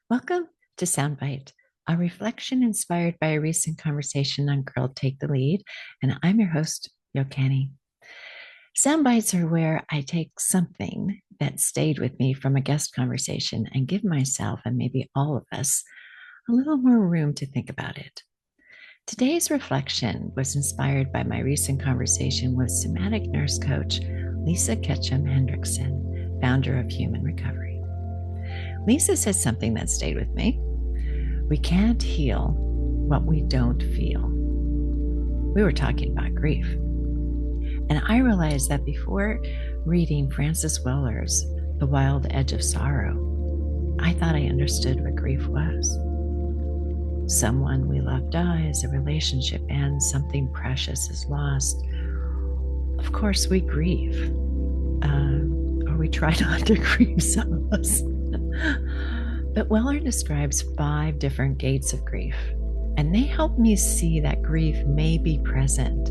Welcome to Soundbite, a reflection inspired by a recent conversation on Girl Take the Lead. And I'm your host, Yokani. Soundbites are where I take something that stayed with me from a guest conversation and give myself and maybe all of us a little more room to think about it. Today's reflection was inspired by my recent conversation with somatic nurse coach Lisa Ketcham-Hendrickson, founder of Human Recovery. Lisa said something that stayed with me. We can't heal what we don't feel. We were talking about grief. And I realized that before reading Frances Weller's The Wild Edge of Sorrow, I thought I understood what grief was. Someone we love dies, a relationship ends, something precious is lost. Of course, we grieve, or we try not to grieve, some of us. But Weller describes 5 different gates of grief, and they help me see that grief may be present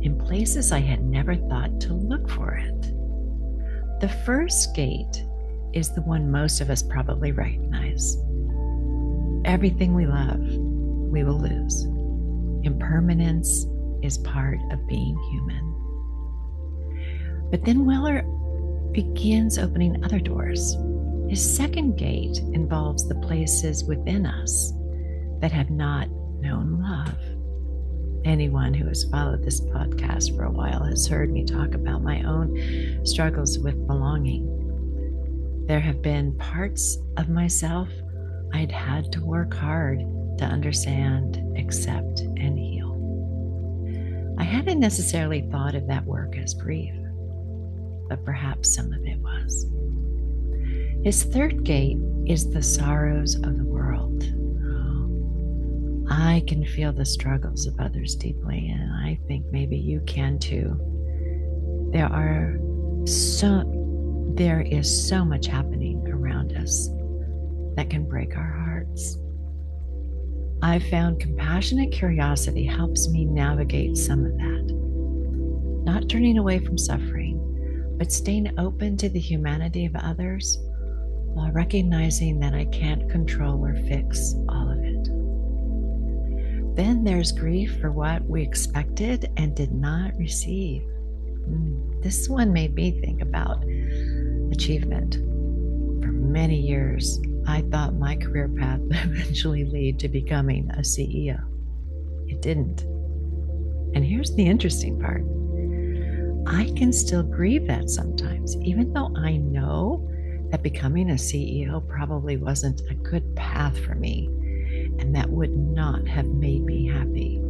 in places I had never thought to look for it. The first gate is the one most of us probably recognize. Everything we love, we will lose. Impermanence is part of being human. But then Weller begins opening other doors. His second gate involves the places within us that have not known love. Anyone who has followed this podcast for a while has heard me talk about my own struggles with belonging. There have been parts of myself I'd had to work hard to understand, accept, and heal. I hadn't necessarily thought of that work as grief, but perhaps some of it was. His third gate is the sorrows of the world. Oh, I can feel the struggles of others deeply, and I think maybe you can too. There is so much happening around us that can break our hearts. I've found compassionate curiosity helps me navigate some of that. Not turning away from suffering, but staying open to the humanity of others while recognizing that I can't control or fix all of it. Then there's grief for what we expected and did not receive. This one made me think about achievement. For many years, I thought my career path would eventually lead to becoming a CEO. It didn't. And here's the interesting part. I can still grieve that sometimes, even though I know that becoming a CEO probably wasn't a good path for me, and that would not have made me happy.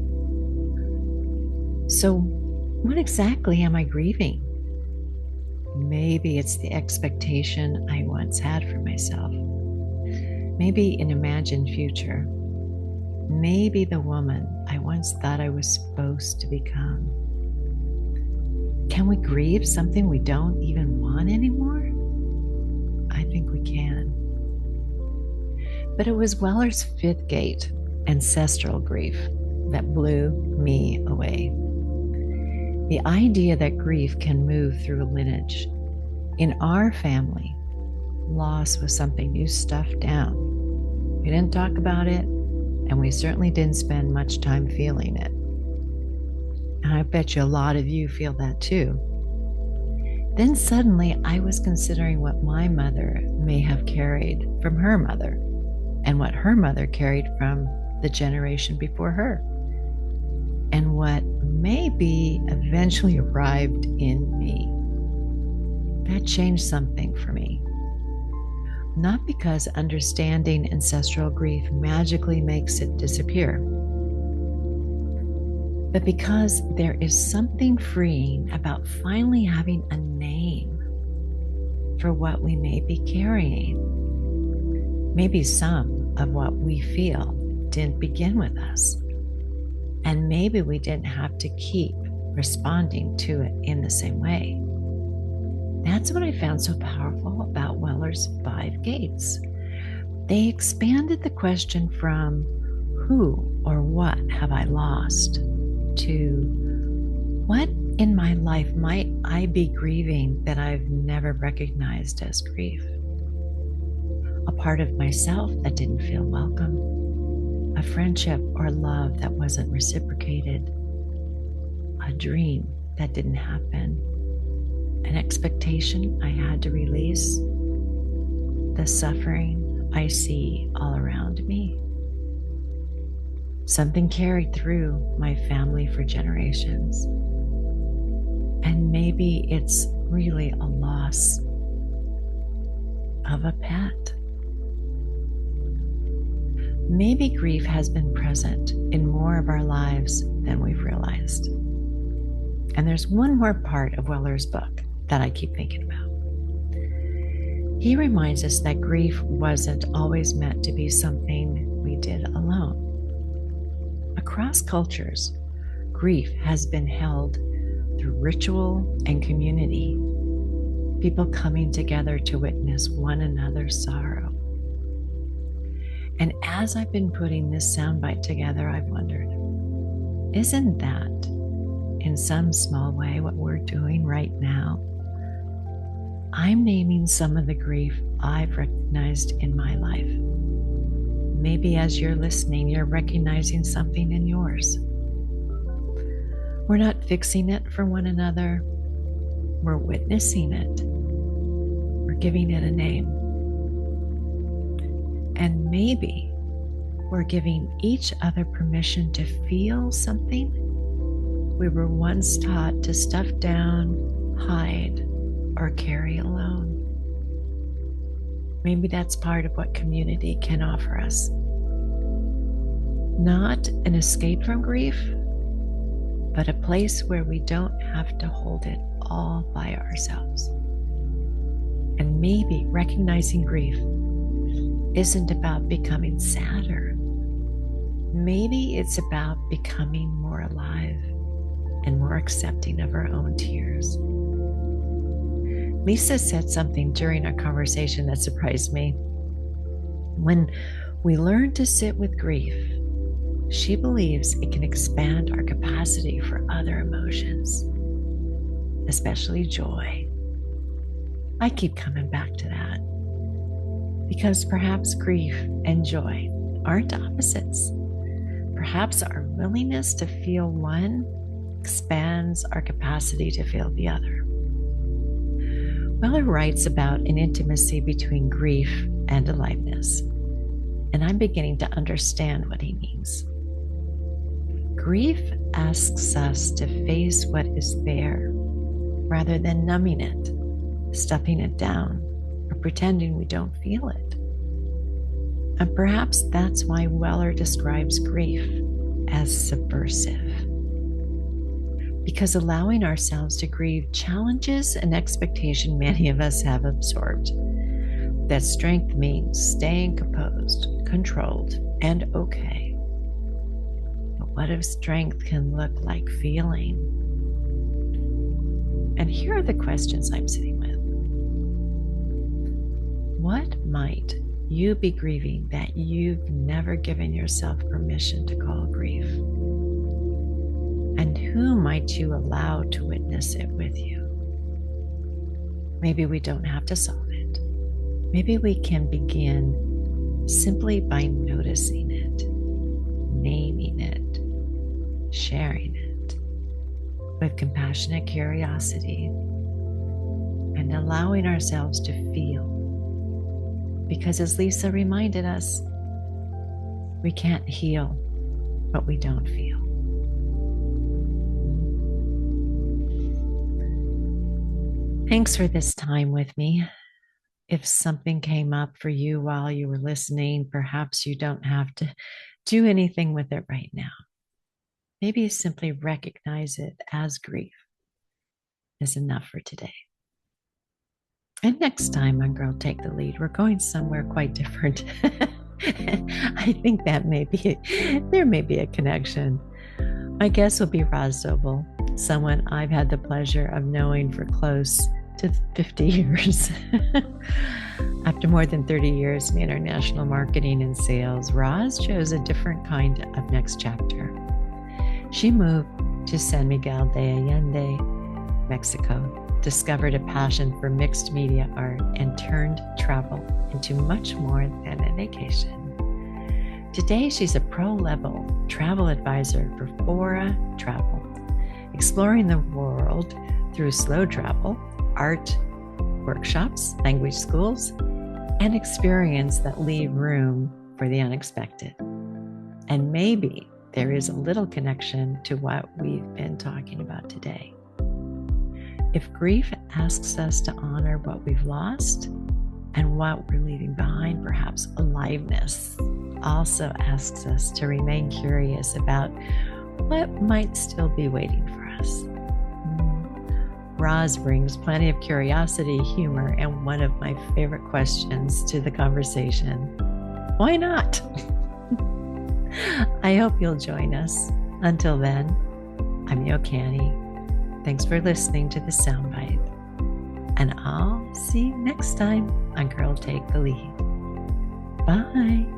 So, what exactly am I grieving? Maybe it's the expectation I once had for myself. Maybe an imagined future. Maybe the woman I once thought I was supposed to become. Can we grieve something we don't even want anymore? I think we can. But it was Weller's 5th gate, ancestral grief, that blew me away. The idea that grief can move through a lineage. In our family, loss was something you stuffed down. We didn't talk about it, and we certainly didn't spend much time feeling it. And I bet you a lot of you feel that too. Then suddenly I was considering what my mother may have carried from her mother and what her mother carried from the generation before her and what maybe eventually arrived in me. That changed something for me. Not because understanding ancestral grief magically makes it disappear, but because there is something freeing about finally having a name for what we may be carrying. Maybe some of what we feel didn't begin with us, and maybe we didn't have to keep responding to it in the same way. That's what I found so powerful about Weller's 5 gates. They expanded the question from who or what have I lost to what in my life might I be grieving that I've never recognized as grief. A a part of myself that didn't feel welcome, a friendship or love that wasn't reciprocated, a dream that didn't happen, an expectation I had to release, the suffering I see all around me. Something carried through my family for generations. And maybe it's really a loss of a pet. Maybe grief has been present in more of our lives than we've realized. And there's one more part of Weller's book that I keep thinking about. He reminds us that grief wasn't always meant to be something we did alone. Across cultures, grief has been held through ritual and community, people coming together to witness one another's sorrow. And as I've been putting this soundbite together, I've wondered, isn't that in some small way what we're doing right now? I'm naming some of the grief I've recognized in my life. Maybe as you're listening, you're recognizing something in yours. We're not fixing it for one another. We're witnessing it. We're giving it a name. And maybe we're giving each other permission to feel something we were once taught to stuff down, hide, or carry alone. Maybe that's part of what community can offer us. Not an escape from grief, but a place where we don't have to hold it all by ourselves. And maybe recognizing grief isn't about becoming sadder. Maybe it's about becoming more alive and more accepting of our own tears. Lisa said something during our conversation that surprised me. When we learn to sit with grief, she believes it can expand our capacity for other emotions, especially joy. I keep coming back to that because perhaps grief and joy aren't opposites. Perhaps our willingness to feel one expands our capacity to feel the other. Weller writes about an intimacy between grief and aliveness, and I'm beginning to understand what he means. Grief asks us to face what is there rather than numbing it, stuffing it down, or pretending we don't feel it. And perhaps that's why Weller describes grief as subversive. Because allowing ourselves to grieve challenges an expectation many of us have absorbed. That strength means staying composed, controlled, and okay. But what if strength can look like feeling? And here are the questions I'm sitting with. What might you be grieving that you've never given yourself permission to call grief? And who might you allow to witness it with you? Maybe we don't have to solve it. Maybe we can begin simply by noticing it, naming it, sharing it with compassionate curiosity, and allowing ourselves to feel. Because as Lisa reminded us, we can't heal what we don't feel. Thanks for this time with me. If something came up for you while you were listening, perhaps you don't have to do anything with it right now. Maybe you simply recognize it as grief is enough for today. And next time on Girl Take the Lead, we're going somewhere quite different. I think there may be a connection. My guest will be Roz Zobel, someone I've had the pleasure of knowing for close to 50 years. After more than 30 years in international marketing and sales, Roz chose a different kind of next chapter. She moved to San Miguel de Allende, Mexico, discovered a passion for mixed media art, and turned travel into much more than a vacation. Today, she's a pro-level travel advisor for Fora Travel, exploring the world through slow travel, art workshops, language schools, and experience that leave room for the unexpected. And maybe there is a little connection to what we've been talking about today. If grief asks us to honor what we've lost and what we're leaving behind, perhaps aliveness also asks us to remain curious about what might still be waiting for us. Roz brings plenty of curiosity, humor, and one of my favorite questions to the conversation. Why not? I hope you'll join us. Until then, I'm Yokani. Thanks for listening to the Soundbite. And I'll see you next time on Girl Take the Lead. Bye.